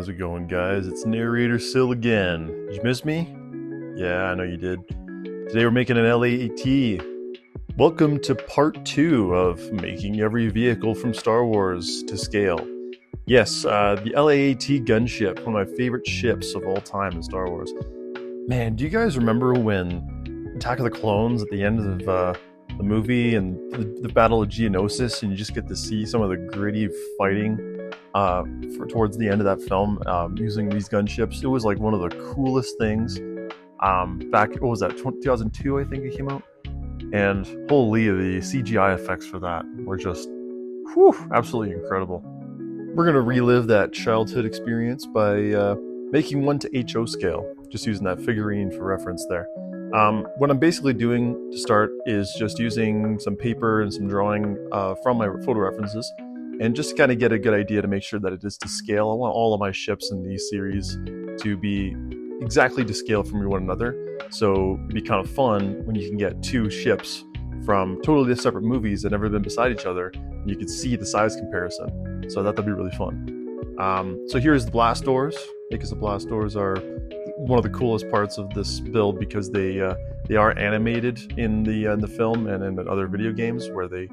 How's it going, guys? It's Narrator Sil again. Did you miss me? Yeah, I know you did. Today we're making an LAAT. Welcome to part 2 of making every vehicle from Star Wars to scale. Yes, the LAAT gunship, one of my favorite ships of all time in Star Wars. Man, do you guys remember when Attack of the Clones at the end of the movie and the Battle of Geonosis, and you just get to see some of the gritty fighting towards the end of that film using these gunships? It was like one of the coolest things. Back, what was that, 2002 I think it came out? And holy, the CGI effects for that were just absolutely incredible. We're going to relive that childhood experience by making one to HO scale, just using that figurine for reference there. What I'm basically doing to start is just using some paper and some drawing from my photo references, and just kind of get a good idea to make sure that it is to scale. I want all of my ships in these series to be exactly to scale from one another, so it'd be kind of fun when you can get two ships from totally separate movies that never been beside each other, and you can see the size comparison. So that'd be really fun. So here's the blast doors, because the blast doors are one of the coolest parts of this build, because they are animated in the film and in other video games, where they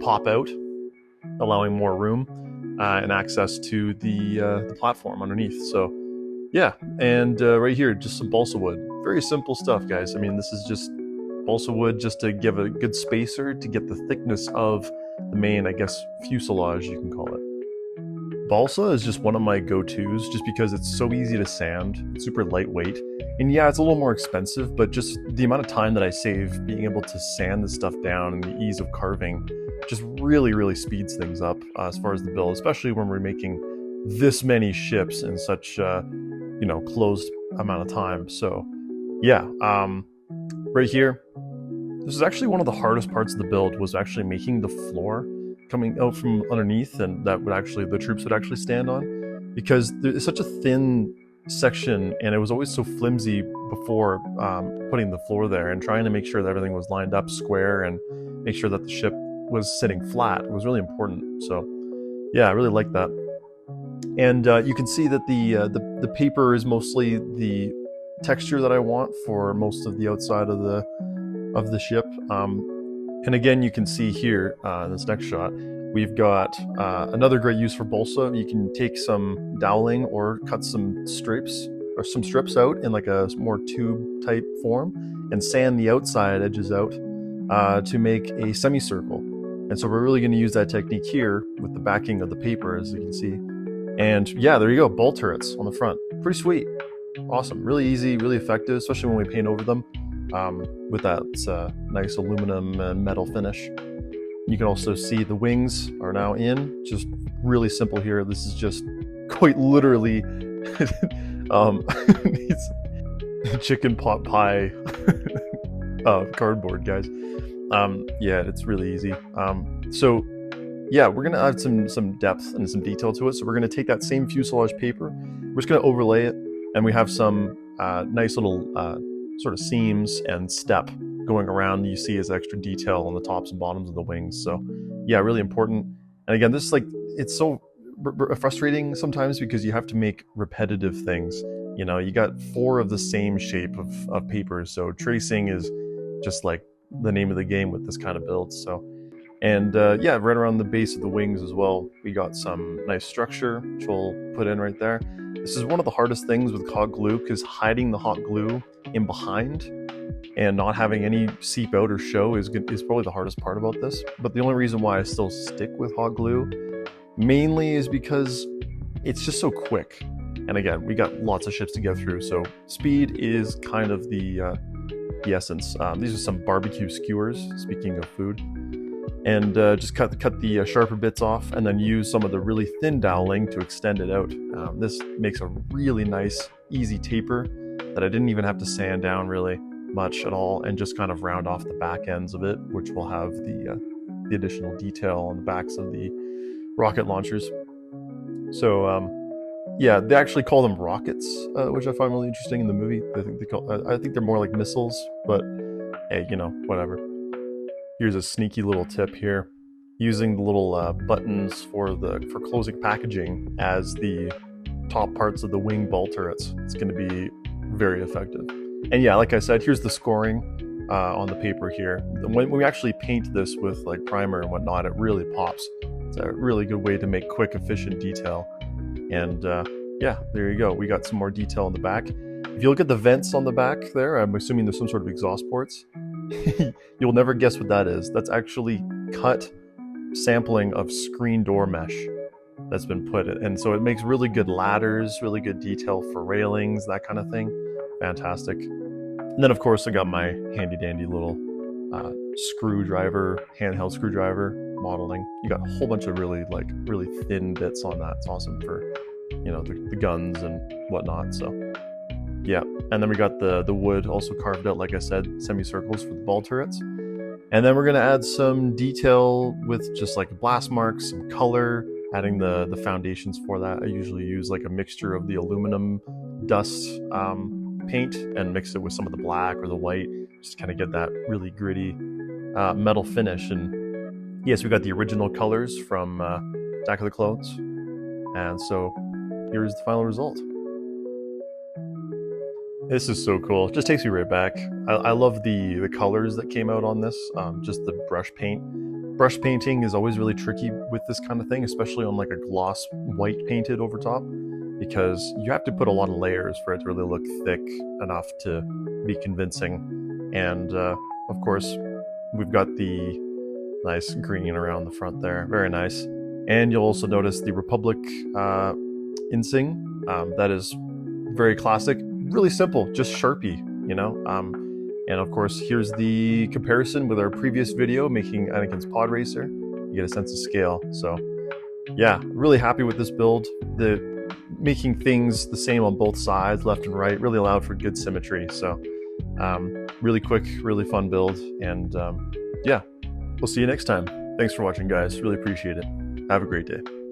pop out, allowing more room and access to the platform underneath. So yeah, and right here, just some balsa wood. Very simple stuff, guys. I mean, this is just balsa wood just to give a good spacer to get the thickness of the main, I guess, fuselage, you can call it. Balsa is just one of my go-tos, just because it's so easy to sand, it's super lightweight, and yeah, it's a little more expensive, but just the amount of time that I save being able to sand this stuff down and the ease of carving just really speeds things up as far as the build, especially when we're making this many ships in such closed amount of time. So yeah, right here, this is actually one of the hardest parts of the build, was actually making the floor coming out from underneath, and that would actually, the troops would actually stand on, because there's such a thin section, and it was always so flimsy before putting the floor there, and trying to make sure that everything was lined up square and make sure that the ship was sitting flat. It was really important. So yeah, I really like that. And you can see that the paper is mostly the texture that I want for most of the outside of the ship. And again, you can see here in this next shot, we've got another great use for balsa. You can take some doweling or cut some strips out in like a more tube type form, and sand the outside edges out to make a semicircle. And so we're really going to use that technique here with the backing of the paper, as you can see. And yeah, there you go, ball turrets on the front. Pretty sweet. Awesome. Really easy, really effective, especially when we paint over them with that nice aluminum and metal finish. You can also see the wings are now in. Just really simple here. This is just quite literally it's chicken pot pie cardboard, guys. Yeah, it's really easy. So yeah, we're going to add some depth and some detail to it. So we're going to take that same fuselage paper, we're just going to overlay it, and we have some nice little sort of seams and step going around. You see as extra detail on the tops and bottoms of the wings. So yeah, really important. And again, this is like, it's so frustrating sometimes, because you have to make repetitive things. You know, you got 4 of the same shape of paper, so tracing is just like the name of the game with this kind of build. So, and yeah, right around the base of the wings as well, we got some nice structure, which we'll put in right there. This is one of the hardest things with hot glue, because hiding the hot glue in behind and not having any seep out or show is probably the hardest part about this. But the only reason why I still stick with hot glue mainly is because it's just so quick. And again, we got lots of ships to get through, so speed is kind of the essence. These are some barbecue skewers, speaking of food. And just cut the sharper bits off, and then use some of the really thin doweling to extend it out. This makes a really nice, easy taper that I didn't even have to sand down really much at all, and just kind of round off the back ends of it, which will have the additional detail on the backs of the rocket launchers. So yeah, they actually call them rockets, which I find really interesting in the movie. I think they're more like missiles, but hey, whatever. Here's a sneaky little tip here. Using the little buttons for closing packaging as the top parts of the wing ball turrets. It's going to be very effective. And yeah, like I said, here's the scoring on the paper here. When we actually paint this with like primer and whatnot, it really pops. It's a really good way to make quick, efficient detail. And yeah, there you go. We got some more detail in the back. If you look at the vents on the back there, I'm assuming there's some sort of exhaust ports. You'll never guess what that is. That's actually cut sampling of screen door mesh that's been put in. And so it makes really good ladders, really good detail for railings, that kind of thing. Fantastic. And then of course I got my handy dandy little screwdriver, handheld screwdriver modeling. You got a whole bunch of really thin bits on that. It's awesome for, you know, the guns and whatnot. So yeah, and then we got the wood also carved out, like I said, semicircles for the ball turrets. And then we're gonna add some detail with just like blast marks, some color, adding the foundations for that. I usually use like a mixture of the aluminum dust paint and mix it with some of the black or the white, just kind of get that really gritty metal finish. And yes, we got the original colors from Attack of the Clones. And so here's the final result. This is so cool. It just takes me right back. I love the colors that came out on this, just the brush paint. Brush painting is always really tricky with this kind of thing, especially on like a gloss white painted over top, because you have to put a lot of layers for it to really look thick enough to be convincing. And of course, we've got the nice green around the front there. Very nice. And you'll also notice the Republic insing. That is very classic. Really simple, just Sharpie, you know. And of course, here's the comparison with our previous video making Anakin's pod racer. You get a sense of scale. So yeah, really happy with this build. Making things the same on both sides, left and right, really allowed for good symmetry. So really quick, really fun build. And yeah, we'll see you next time. Thanks for watching, guys. Really appreciate it. Have a great day.